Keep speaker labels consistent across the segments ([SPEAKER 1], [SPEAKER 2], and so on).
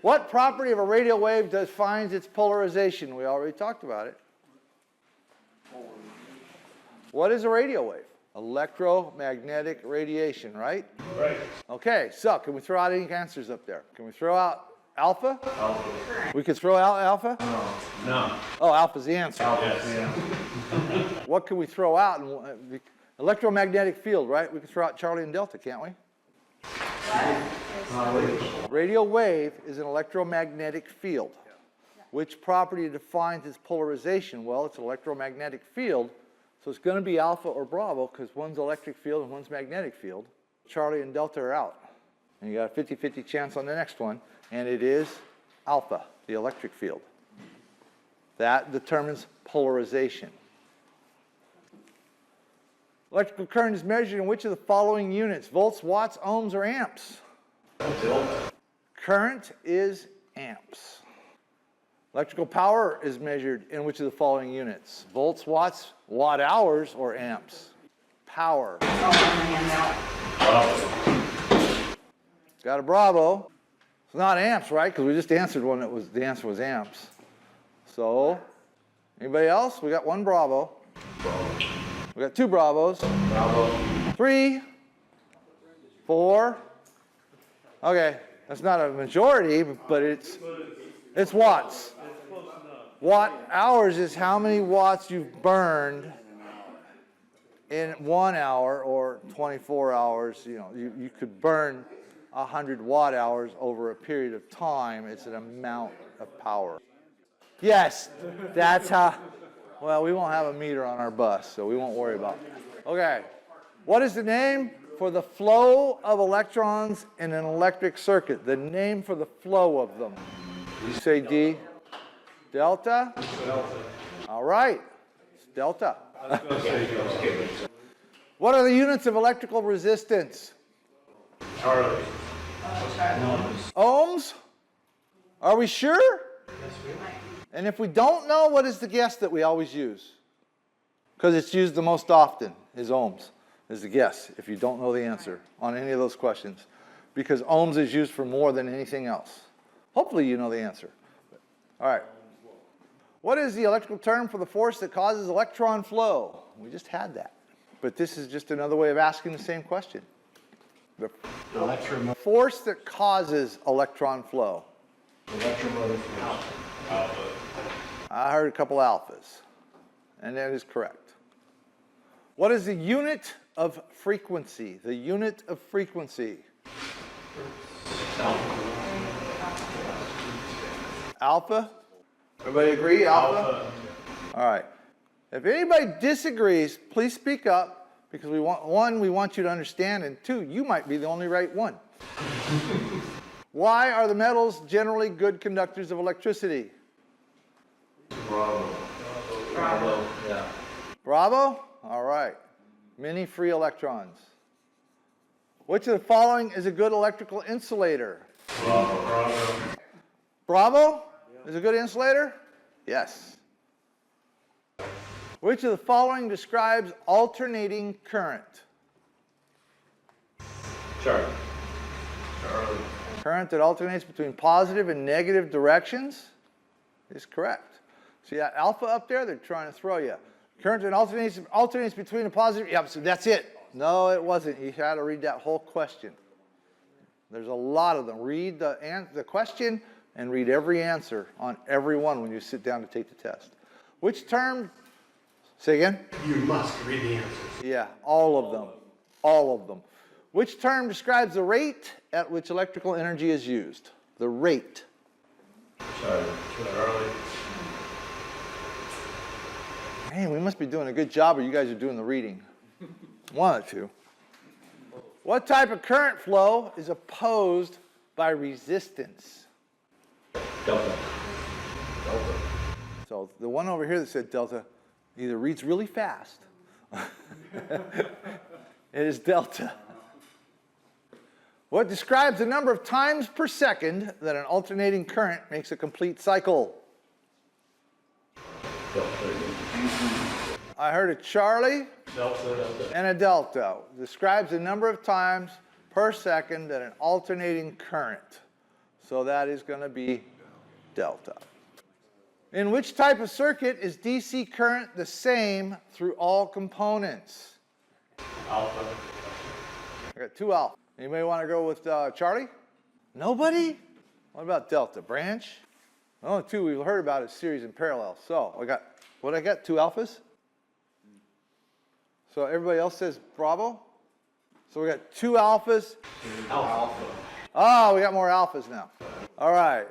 [SPEAKER 1] What property of a radio wave defines its polarization? We already talked about it. What is a radio wave? Electromagnetic radiation, right?
[SPEAKER 2] Right.
[SPEAKER 1] Okay, so can we throw out any answers up there? Can we throw out alpha?
[SPEAKER 2] Alpha.
[SPEAKER 1] We could throw out alpha?
[SPEAKER 2] No.
[SPEAKER 1] Oh, alpha's the answer.
[SPEAKER 2] Yes.
[SPEAKER 1] What can we throw out? Electromagnetic field, right? We can throw out Charlie and Delta, can't we? Radio wave is an electromagnetic field. Which property defines its polarization? Well, it's an electromagnetic field, so it's going to be alpha or Bravo because one's electric field and one's magnetic field. Charlie and Delta are out. And you got a 50-50 chance on the next one, and it is alpha, the electric field. That determines polarization. Electrical current is measured in which of the following units? Volts, watts, ohms, or amps? Current is amps. Electrical power is measured in which of the following units? Volts, watts, watt hours, or amps? Power. Got a Bravo. It's not amps, right? Because we just answered one that was, the answer was amps. So, anybody else? We got one Bravo. We got two Bravos.
[SPEAKER 2] Bravo.
[SPEAKER 1] 3, 4. Okay, that's not a majority, but it's watts. Watt hours is how many watts you've burned in 1 hour or 24 hours. You know, you could burn 100 watt hours over a period of time. It's an amount of power. Yes, that's how. Well, we won't have a meter on our bus, so we won't worry about that. Okay, what is the name for the flow of electrons in an electric circuit? The name for the flow of them. You say D. Delta?
[SPEAKER 2] Delta.
[SPEAKER 1] All right, it's delta.
[SPEAKER 2] I was going to say
[SPEAKER 1] What are the units of electrical resistance?
[SPEAKER 2] Charlie.
[SPEAKER 1] Ohms? Are we sure? And if we don't know, what is the guess that we always use? Because it's used the most often, is ohms, is the guess, if you don't know the answer on any of those questions. Because ohms is used for more than anything else. Hopefully you know the answer. All right. What is the electrical term for the force that causes electron flow? We just had that. But this is just another way of asking the same question. The force that causes electron flow.
[SPEAKER 2] Electromotive force. Alpha.
[SPEAKER 1] I heard a couple alphas, and that is correct. What is the unit of frequency? The unit of frequency. Alpha? Everybody agree? Alpha? All right. If anybody disagrees, please speak up, because we want, one, we want you to understand, and two, you might be the only right one. Why are the metals generally good conductors of electricity?
[SPEAKER 2] Bravo. Bravo. Yeah.
[SPEAKER 1] Bravo? All right. Many free electrons. Which of the following is a good electrical insulator?
[SPEAKER 2] Bravo. Bravo.
[SPEAKER 1] Bravo is a good insulator? Yes. Which of the following describes alternating current?
[SPEAKER 2] Charlie. Charlie.
[SPEAKER 1] Current that alternates between positive and negative directions is correct. See that alpha up there? They're trying to throw you. Current that alternates between a positive. Yep, so that's it. No, it wasn't. You had to read that whole question. There's a lot of them. Read the question and read every answer on every one when you sit down to take the test. Which term? Say again?
[SPEAKER 3] You must read the answers.
[SPEAKER 1] Yeah, all of them. All of them. Which term describes the rate at which electrical energy is used? The rate.
[SPEAKER 2] Charlie. Charlie.
[SPEAKER 1] Man, we must be doing a good job, or you guys are doing the reading. One or two. What type of current flow is opposed by resistance?
[SPEAKER 2] Delta. Delta.
[SPEAKER 1] So the one over here that said delta either reads really fast. It is delta. What describes the number of times per second that an alternating current makes a complete cycle?
[SPEAKER 2] Delta.
[SPEAKER 1] I heard a Charlie
[SPEAKER 2] Delta.
[SPEAKER 1] and a delta. Describes the number of times per second that an alternating current. So that is going to be delta. In which type of circuit is DC current the same through all components?
[SPEAKER 2] Alpha.
[SPEAKER 1] I got 2 alpha. Anybody want to go with Charlie? Nobody? What about delta? Branch? The only 2 we've heard about is series and parallel. So I got, what I got? 2 alphas? So everybody else says Bravo? So we got 2 alphas.
[SPEAKER 2] Alpha.
[SPEAKER 1] Oh, we got more alphas now. All right.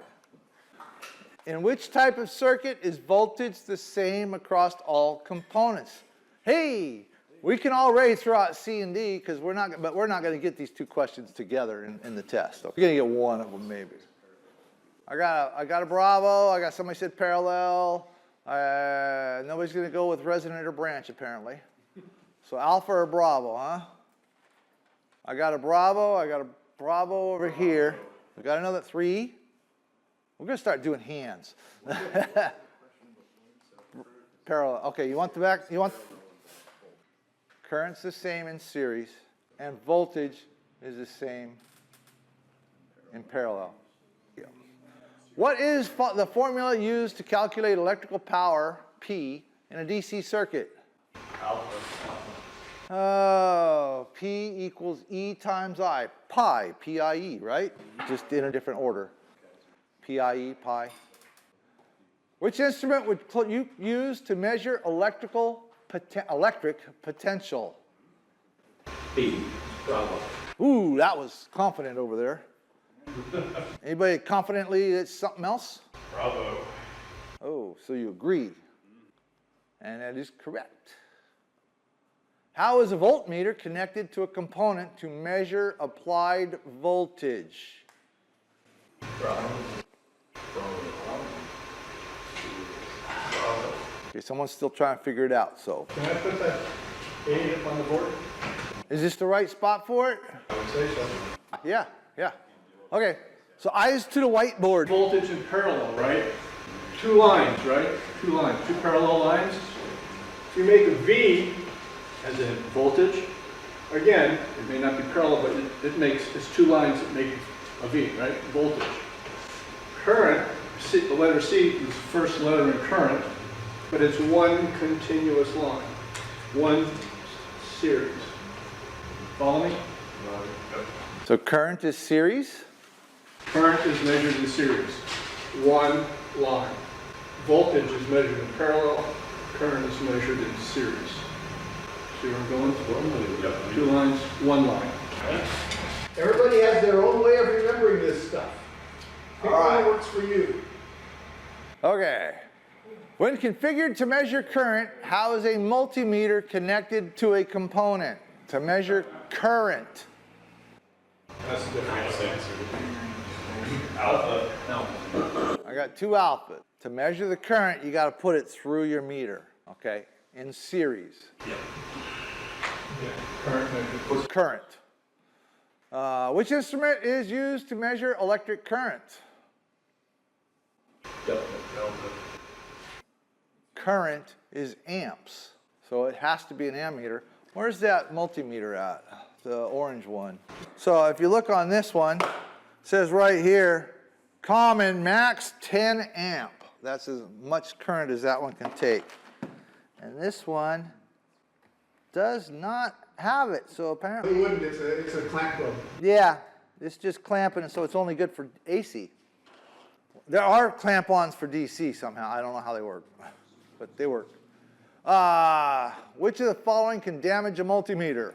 [SPEAKER 1] In which type of circuit is voltage the same across all components? Hey, we can already throw out C and D because we're not going to get these 2 questions together in the test. We're going to get one of them maybe. I got a Bravo. I got somebody said parallel. Nobody's going to go with resonant or branch apparently. So alpha or Bravo, huh? I got a Bravo. I got a Bravo over here. We got another 3. We're going to start doing hands. Parallel. Okay, you want the back? You want current's the same in series, and voltage is the same in parallel. Yeah. What is the formula used to calculate electrical power, P, in a DC circuit?
[SPEAKER 2] Alpha.
[SPEAKER 1] Oh, P equals E times I. Pi, P-I-E, right? Just in a different order. P-I-E, pi. Which instrument would you use to measure electric potential?
[SPEAKER 2] B. Bravo.
[SPEAKER 1] Ooh, that was confident over there. Anybody confidently it's something else?
[SPEAKER 2] Bravo.
[SPEAKER 1] Oh, so you agree. And that is correct. How is a voltmeter connected to a component to measure applied voltage?
[SPEAKER 2] Bravo.
[SPEAKER 1] Okay, someone's still trying to figure it out, so.
[SPEAKER 3] Can I put that 8 up on the board?
[SPEAKER 1] Is this the right spot for it?
[SPEAKER 3] I would say so.
[SPEAKER 1] Yeah. Okay, so eyes to the whiteboard.
[SPEAKER 3] Voltage in parallel, right? 2 lines, right? 2 lines, 2 parallel lines. If you make a V, as in voltage, again, it may not be parallel, but it's 2 lines that make a V, right? Voltage. Current, the letter C is the first letter in current, but it's 1 continuous line, 1 series. Follow me?
[SPEAKER 1] So current is series.
[SPEAKER 3] Current is measured in series, 1 line. Voltage is measured in parallel, current is measured in series. See where I'm going?
[SPEAKER 2] Yep.
[SPEAKER 3] 2 lines, 1 line.
[SPEAKER 4] Everybody has their own way of remembering this stuff. Pick one that works for you.
[SPEAKER 1] Okay. When configured to measure current, how is a multimeter connected to a component? To measure current.
[SPEAKER 3] That's the difference.
[SPEAKER 2] Alpha. No.
[SPEAKER 1] I got 2 alpha. To measure the current, you got to put it through your meter, okay? In series.
[SPEAKER 2] Yep.
[SPEAKER 3] Yeah, current measured.
[SPEAKER 1] Current. Which instrument is used to measure electric current?
[SPEAKER 2] Delta.
[SPEAKER 1] Current is amps, so it has to be an ammeter. Where's that multimeter at? The orange one. So if you look on this one, it says right here, common max 10 amp. That's as much current as that one can take. And this one does not have it, so apparently,
[SPEAKER 4] It wouldn't, it's a clamp probe.
[SPEAKER 1] yeah, it's just clamping, so it's only good for AC. There are clamp-ons for DC somehow. I don't know how they work, but they work. Which of the following can damage a multimeter?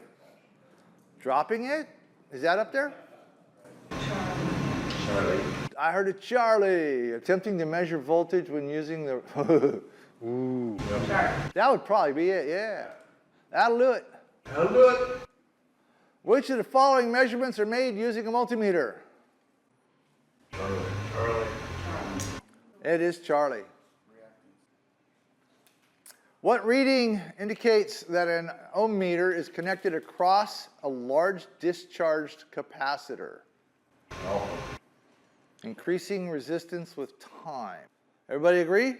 [SPEAKER 1] Dropping it? Is that up there?
[SPEAKER 2] Charlie.
[SPEAKER 1] I heard a Charlie. Attempting to measure voltage when using the... Ooh. That would probably be it, yeah. That'll do it.
[SPEAKER 4] That'll do it.
[SPEAKER 1] Which of the following measurements are made using a multimeter?
[SPEAKER 2] Charlie.
[SPEAKER 1] It is Charlie. What reading indicates that an ohm meter is connected across a large discharged capacitor?
[SPEAKER 2] Alpha.
[SPEAKER 1] Increasing resistance with time. Everybody agree?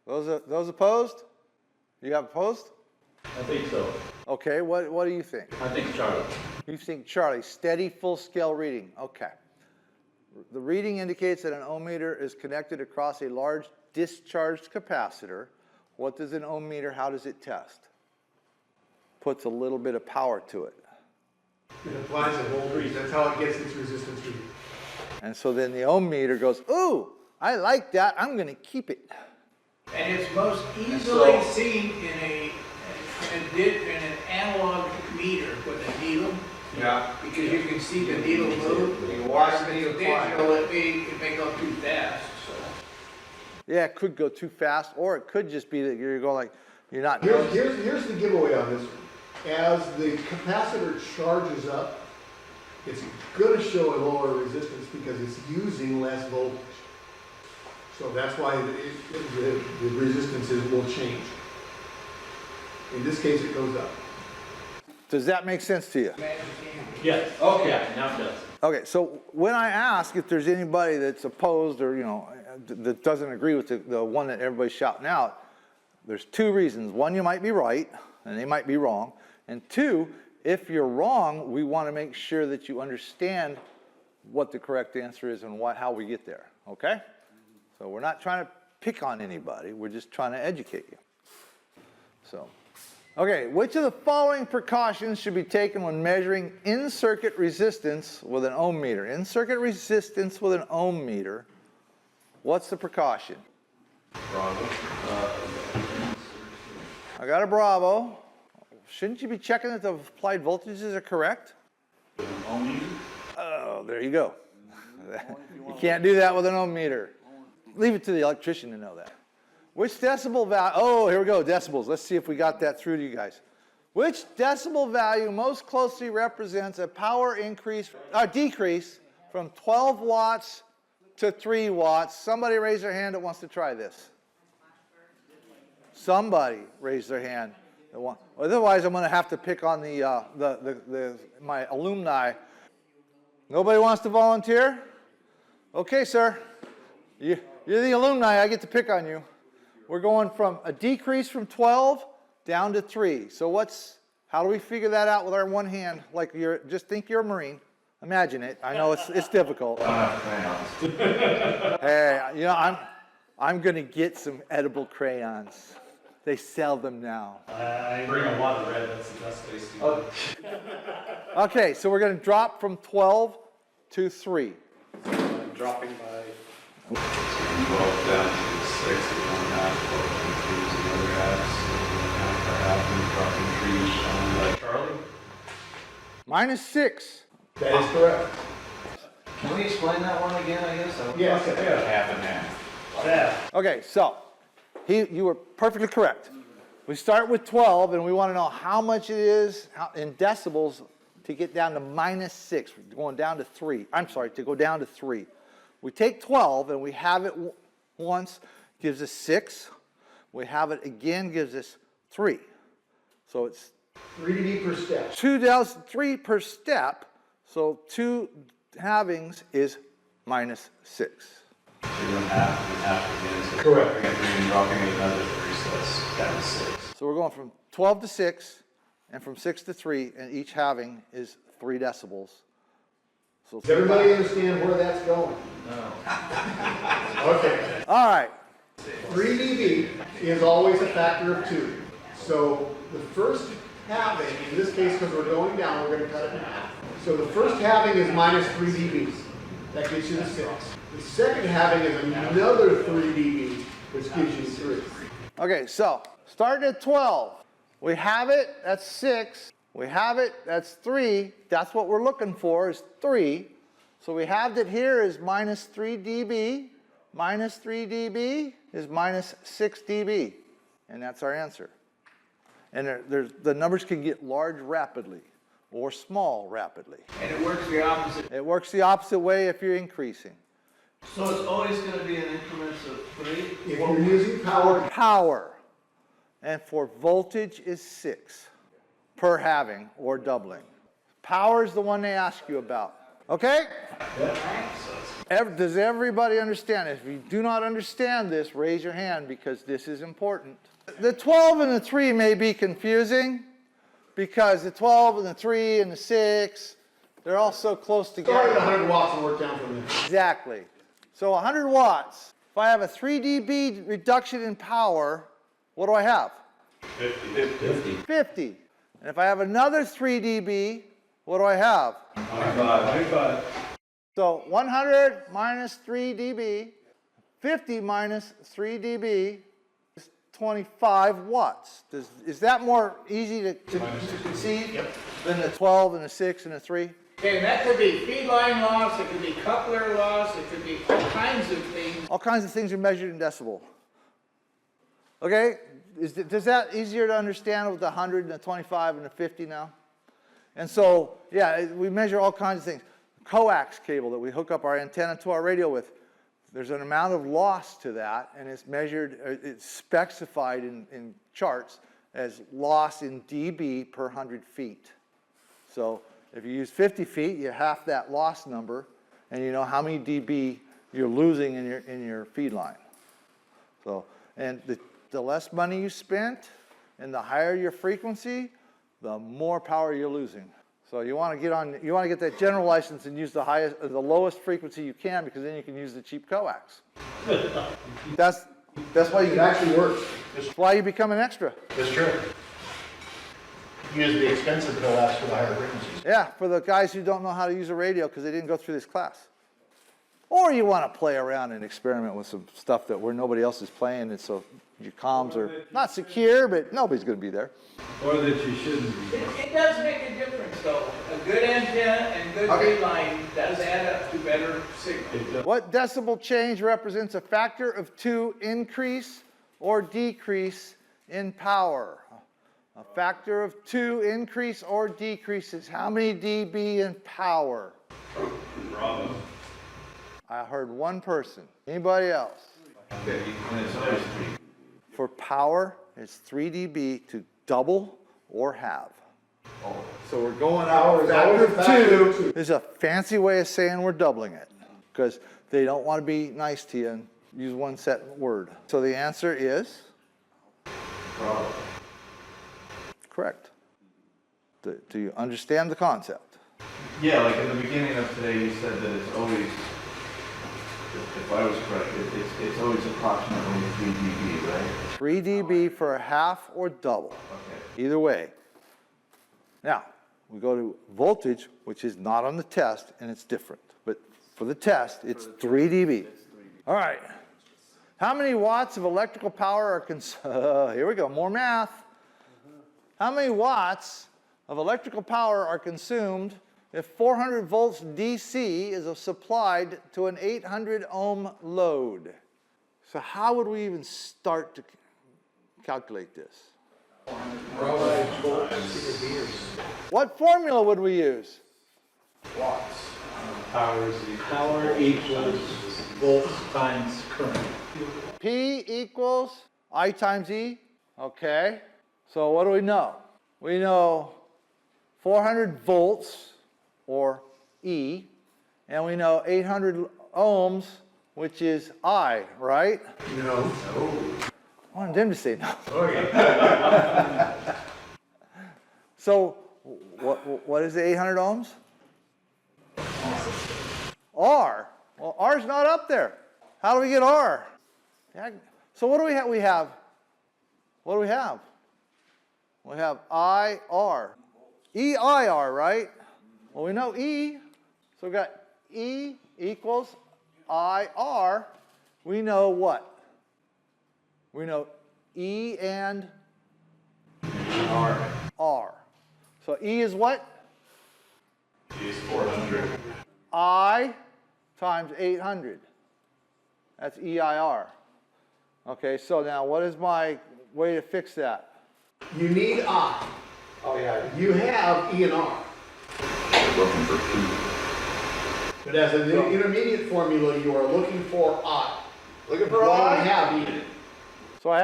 [SPEAKER 1] Those opposed? You have opposed?
[SPEAKER 2] I think so.
[SPEAKER 1] Okay, what do you think?
[SPEAKER 2] I think Charlie.
[SPEAKER 1] You think Charlie, steady full scale reading. Okay. The reading indicates that an ohm meter is connected across a large discharged capacitor. What does an ohm meter, how does it test? Puts a little bit of power to it.
[SPEAKER 4] It applies a voltage, that's how it gets its resistance reading.
[SPEAKER 1] And so then the ohm meter goes, ooh, I like that, I'm going to keep it.
[SPEAKER 5] And it's most easily seen in an analog meter with a needle.
[SPEAKER 4] Yeah.
[SPEAKER 5] Because you can see the needle move.
[SPEAKER 4] You can watch the
[SPEAKER 5] Whereas if
[SPEAKER 4] needle
[SPEAKER 5] it's digital, it may go too fast, so.
[SPEAKER 1] Yeah, it could go too fast, or it could just be that you're going like, you're not.
[SPEAKER 4] Here's the giveaway on this one. As the capacitor charges up, it's gonna show a lower resistance because it's using less voltage. So that's why the resistances will change. In this case, it goes up.
[SPEAKER 1] Does that make sense to you?
[SPEAKER 2] Yes. Okay. Yeah, now it does.
[SPEAKER 1] Okay, so when I ask if there's anybody that's opposed or, that doesn't agree with the one that everybody's shouting out, there's two reasons. One, you might be right, and they might be wrong. And two, if you're wrong, we want to make sure that you understand what the correct answer is and how we get there, okay? So we're not trying to pick on anybody, we're just trying to educate you. So, okay, which of the following precautions should be taken when measuring in-circuit resistance with an ohm meter? In-circuit resistance with an ohm meter, what's the precaution?
[SPEAKER 2] Bravo.
[SPEAKER 1] I got a Bravo. Shouldn't you be checking that the applied voltages are correct? Oh, there you go. You can't do that with an ohm meter. Leave it to the electrician to know that. Which decibel value, oh, here we go, decibels. Let's see if we got that through to you guys. Which decibel value most closely represents a power decrease from 12 watts to 3 watts? Somebody raise their hand that wants to try this. Somebody raise their hand. Otherwise, I'm going to have to pick on my alumni. Nobody wants to volunteer? Okay, sir. You're the alumni. I get to pick on you. We're going from a decrease from 12 down to 3. So how do we figure that out with our one hand? Like just think you're a Marine. Imagine it. I know it's difficult. Hey, I'm going to get some edible crayons. They sell them now.
[SPEAKER 2] I bring a lot of red, that's the best place to go.
[SPEAKER 1] Okay, so we're going to drop from 12 to 3.
[SPEAKER 2] Dropping by.
[SPEAKER 6] 12 down to 6 at one half, 12 and 2 is another half, and half, and dropping 3 each time.
[SPEAKER 2] Charlie?
[SPEAKER 1] -6.
[SPEAKER 4] That is correct.
[SPEAKER 6] Can we explain that one again, I guess?
[SPEAKER 4] Yes.
[SPEAKER 6] Half and half.
[SPEAKER 2] Yeah.
[SPEAKER 1] Okay, so you were perfectly correct. We start with 12, and we want to know how much it is in decibels to get down to -6. We're going down to 3. I'm sorry, to go down to 3. We take 12, and we have it once, gives us 6. We have it again, gives us 3. So it's
[SPEAKER 4] 3 dB per step.
[SPEAKER 1] 3 per step, so 2 halvings is -6.
[SPEAKER 6] So you're doing half and half again, so
[SPEAKER 4] Correct.
[SPEAKER 6] dropping at 3 and dropping at another 3, so that's down to 6.
[SPEAKER 1] So we're going from 12 to 6, and from 6 to 3, and each halving is 3 decibels. So
[SPEAKER 4] Does everybody understand where that's going?
[SPEAKER 2] No.
[SPEAKER 4] Okay.
[SPEAKER 1] all right,
[SPEAKER 4] 3 dB is always a factor of 2. So the first halving, in this case, because we're going down, we're going to cut it in half. So the first halving is -3 dB. That gets you to 6. The second halving is another 3 dB, which gives you 3.
[SPEAKER 1] okay, so starting at 12, we have it, that's 6. We have it, that's 3. That's what we're looking for, is 3. So we have that here is -3 dB. -3 dB is -6 dB. And that's our answer. And the numbers can get large rapidly or small rapidly.
[SPEAKER 5] And it works the opposite.
[SPEAKER 1] It works the opposite way if you're increasing.
[SPEAKER 6] So it's always going to be in increments of 3?
[SPEAKER 4] If you're using power,
[SPEAKER 1] Power, and for voltage is 6 per halving or doubling. Power is the one they ask you about. Okay? Does everybody understand? If you do not understand this, raise your hand because this is important. The 12 and the 3 may be confusing because the 12 and the 3 and the 6, They're all so close
[SPEAKER 4] Start at
[SPEAKER 1] together.
[SPEAKER 4] 100 watts and work down from there.
[SPEAKER 1] Exactly. So 100 watts. If I have a 3 dB reduction in power, what do I have?
[SPEAKER 6] 50.
[SPEAKER 1] 50. And if I have another 3 dB, what do I have?
[SPEAKER 6] 25.
[SPEAKER 1] So 100 minus 3 dB, 50 minus 3 dB is 25 watts. Is that more easy to conceive than the 12 and the 6 and the 3?
[SPEAKER 5] Okay, and that could be feed line loss, it could be coupler loss, it could be all kinds of things.
[SPEAKER 1] All kinds of things are measured in decibel. Okay, does that easier to understand with the 100 and the 25 and the 50 now? And so, yeah, we measure all kinds of things. Coax cable that we hook up our antenna to our radio with, there's an amount of loss to that, and it's measured, it's specified in charts as loss in dB per 100 feet. So if you use 50 feet, you half that loss number, and you know how many dB you're losing in your feed line. So, and the less money you spent and the higher your frequency, the more power you're losing. So you want to get that general license and use the lowest frequency you can, because then you can use the cheap coax. That's why
[SPEAKER 4] It actually works.
[SPEAKER 1] that's why you become an extra.
[SPEAKER 7] That's true. Use the expensive coax for the higher frequencies.
[SPEAKER 1] Yeah, for the guys who don't know how to use a radio because they didn't go through this class. Or you want to play around and experiment with some stuff where nobody else is playing, and so your comms are not secure, but nobody's going to be there.
[SPEAKER 6] Or that you shouldn't be.
[SPEAKER 5] It does make a difference though. A good antenna and good feed line does add up to better signal.
[SPEAKER 1] What decibel change represents a factor of 2 increase or decrease in power? A factor of 2 increase or decrease is how many dB in power?
[SPEAKER 6] Bravo.
[SPEAKER 1] I heard one person. Anybody else?
[SPEAKER 6] And it's always 3.
[SPEAKER 1] For power, it's 3 dB to double or halve. So we're going out.
[SPEAKER 4] Factor of 2.
[SPEAKER 1] This is a fancy way of saying we're doubling it, because they don't want to be nice to you and use one set word. So the answer is
[SPEAKER 6] Bravo.
[SPEAKER 1] correct. Do you understand the concept?
[SPEAKER 6] Yeah, like in the beginning of today, you said that it's always, if I was correct, it's always approximately 3 dB, right?
[SPEAKER 1] 3 dB for a half or double.
[SPEAKER 6] Okay.
[SPEAKER 1] Either way. Now, we go to voltage, which is not on the test, and it's different. But for the test, it's 3 dB. All right. How many watts of electrical power are here we go, more math. How many watts of electrical power are consumed if 400 volts DC is supplied to an 800 ohm load? So how would we even start to calculate this? What formula would we use?
[SPEAKER 2] Power equals volts times current.
[SPEAKER 1] P equals I times E. Okay. So what do we know? We know 400 volts, or E, and we know 800 ohms, which is I, right?
[SPEAKER 4] No.
[SPEAKER 1] I wanted them to say no. So what is the 800 ohms? R. Well, R's not up there. How do we get R? Yeah, so what do we have? What do we have? We have IR. EIR, right? Well, we know E, so we got E equals IR. We know what? We know E and R. So E is what?
[SPEAKER 6] E is 400.
[SPEAKER 1] I times 800. That's EIR. Okay, so now what is my way to fix that?
[SPEAKER 4] You need I.
[SPEAKER 7] Oh, yeah.
[SPEAKER 4] You have E and R.
[SPEAKER 6] Looking for P.
[SPEAKER 4] But as an intermediate formula, you are looking for I.
[SPEAKER 7] Looking
[SPEAKER 4] You
[SPEAKER 7] for
[SPEAKER 4] don't
[SPEAKER 7] I?
[SPEAKER 4] have E.
[SPEAKER 1] So I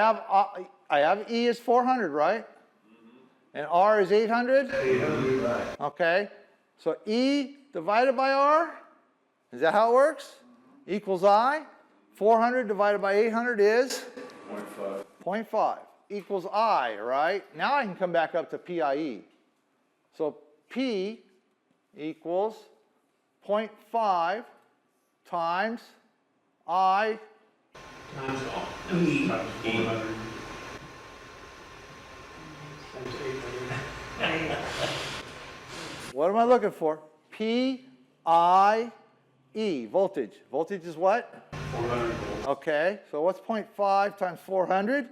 [SPEAKER 1] have E is 400, right? And R is 800?
[SPEAKER 7] 800, right.
[SPEAKER 1] Okay. So E divided by R, is that how it works? Equals I. 400 divided by 800 is?
[SPEAKER 6] 0.5.
[SPEAKER 1] 0.5 equals I, right? Now I can come back up to PIE. So P equals 0.5 times I
[SPEAKER 5] Times E.
[SPEAKER 3] Times 400.
[SPEAKER 5] Times 800.
[SPEAKER 1] What am I looking for? P-I-E, voltage. Voltage is what?
[SPEAKER 3] 400 volts.
[SPEAKER 1] Okay, so what's 0.5 times 400?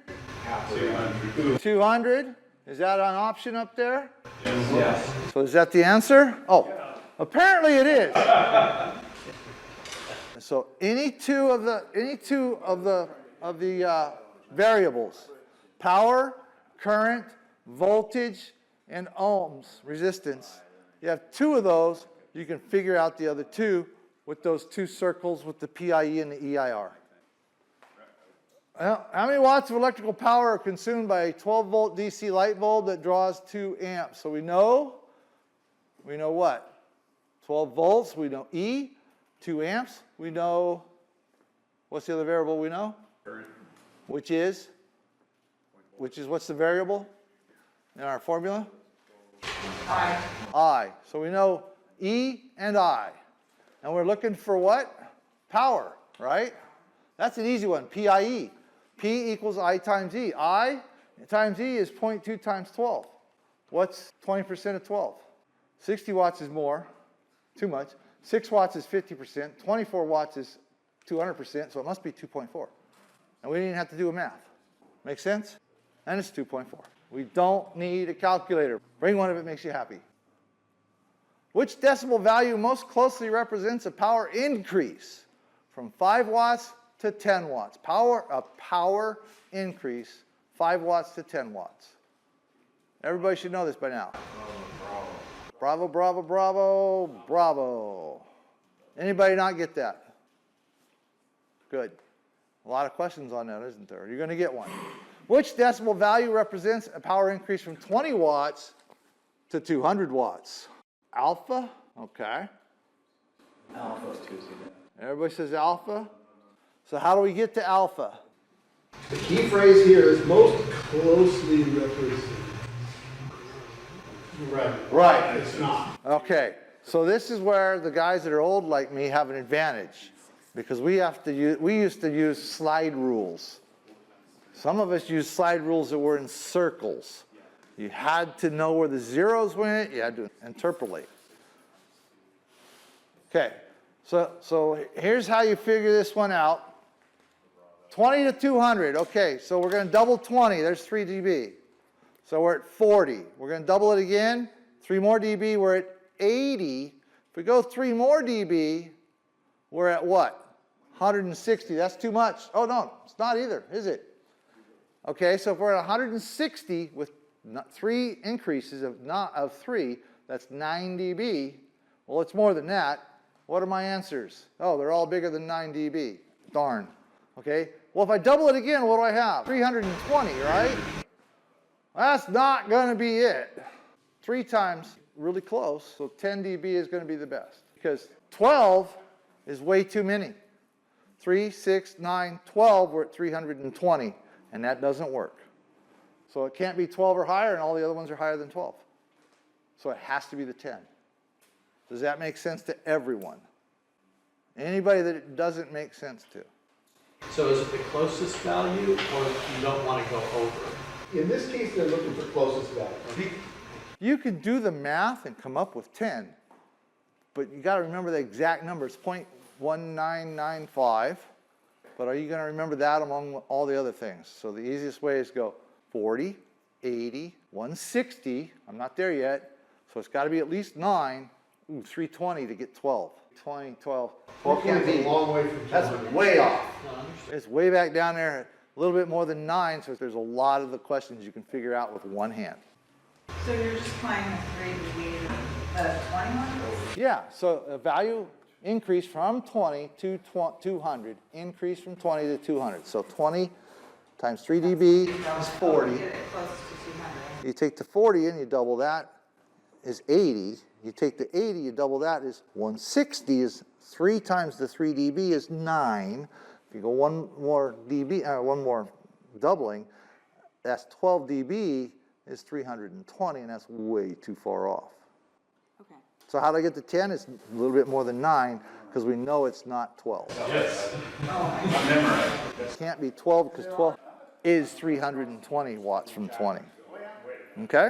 [SPEAKER 3] 200.
[SPEAKER 1] 200. Is that an option up there?
[SPEAKER 6] Yes.
[SPEAKER 1] So is that the answer? Oh, apparently it is. So any two of the variables, power, current, voltage, and ohms, resistance. You have two of those, you can figure out the other two with those two circles with the PIE and the EIR. Well, how many watts of electrical power are consumed by a 12-volt DC light bulb that draws 2 amps? So we know what? 12 volts, we know E, 2 amps, we know, what's the other variable we know? Which is what's the variable in our formula? I. So we know E and I. And we're looking for what? Power, right? That's an easy one, PIE. P equals I times E. I times E is 0.2 times 12. What's 20% of 12? 60 watts is more, too much. 6 watts is 50%. 24 watts is 200%, so it must be 2.4. And we didn't have to do a math. Make sense? And it's 2.4. We don't need a calculator. Bring one if it makes you happy. Which decimal value most closely represents a power increase from 5 watts to 10 watts? A power increase, 5 watts to 10 watts. Everybody should know this by now. Bravo, bravo, bravo, bravo. Anybody not get that? Good. A lot of questions on that, isn't there? You're going to get one. Which decimal value represents a power increase from 20 watts to 200 watts? Alpha? Okay.
[SPEAKER 2] Alpha.
[SPEAKER 1] Everybody says alpha. So how do we get to alpha?
[SPEAKER 4] The key phrase here is most closely represented.
[SPEAKER 1] Right.
[SPEAKER 4] It's not.
[SPEAKER 1] Okay. So this is where the guys that are old like me have an advantage, because we used to use slide rules. Some of us used slide rules that were in circles. You had to know where the zeros went. You had to interpolate. Okay. So here's how you figure this one out. 20 to 200. Okay, so we're going to double 20. There's 3 dB. So we're at 40. We're going to double it again. 3 more dB. We're at 80. If we go 3 more dB, we're at what? 160. That's too much. Oh, no, it's not either, is it? Okay, so if we're at 160 with 3 increases of 3, that's 9 dB. Well, it's more than that. What are my answers? Oh, they're all bigger than 9 dB. Darn. Okay, well, if I double it again, what do I have? 320, right? That's not going to be it. 3 times, really close, so 10 dB is going to be the best. Because 12 is way too many. 3, 6, 9, 12, we're at 320, and that doesn't work. So it can't be 12 or higher, and all the other ones are higher than 12. So it has to be the 10. Does that make sense to everyone? Anybody that it doesn't make sense to?
[SPEAKER 2] So is it the closest value, or you don't want to go over?
[SPEAKER 4] In this case, they're looking for closest value.
[SPEAKER 1] You can do the math and come up with 10, but you got to remember the exact number. It's 0.1995, but are you going to remember that among all the other things? So the easiest way is go 40, 80, 160. I'm not there yet, so it's got to be at least 9. Ooh, 320 to get 12. 20, 12. Well, it can't
[SPEAKER 4] It's
[SPEAKER 1] be.
[SPEAKER 4] a long way from
[SPEAKER 1] That's
[SPEAKER 4] 200.
[SPEAKER 1] way off.
[SPEAKER 2] No, I understand.
[SPEAKER 1] It's way back down there, a little bit more than 9, so there's a lot of the questions you can figure out with one hand.
[SPEAKER 8] So you're just applying the 3 dB to the 21?
[SPEAKER 1] Yeah, so a value increase from 20 to 200, increase from 20 to 200. So 20 times 3 dB is 40.
[SPEAKER 8] Get it close to 200.
[SPEAKER 1] You take the 40 and you double that is 80. You take the 80, you double that is 160 is 3 times the 3 dB is 9. If you go one more doubling, that's 12 dB is 320, and that's way too far off.
[SPEAKER 8] Okay.
[SPEAKER 1] So how do I get to 10? It's a little bit more than 9, because we know it's not 12.
[SPEAKER 6] Yes. Memorized.
[SPEAKER 1] It can't be 12, because 12 is 320 watts from 20. Okay?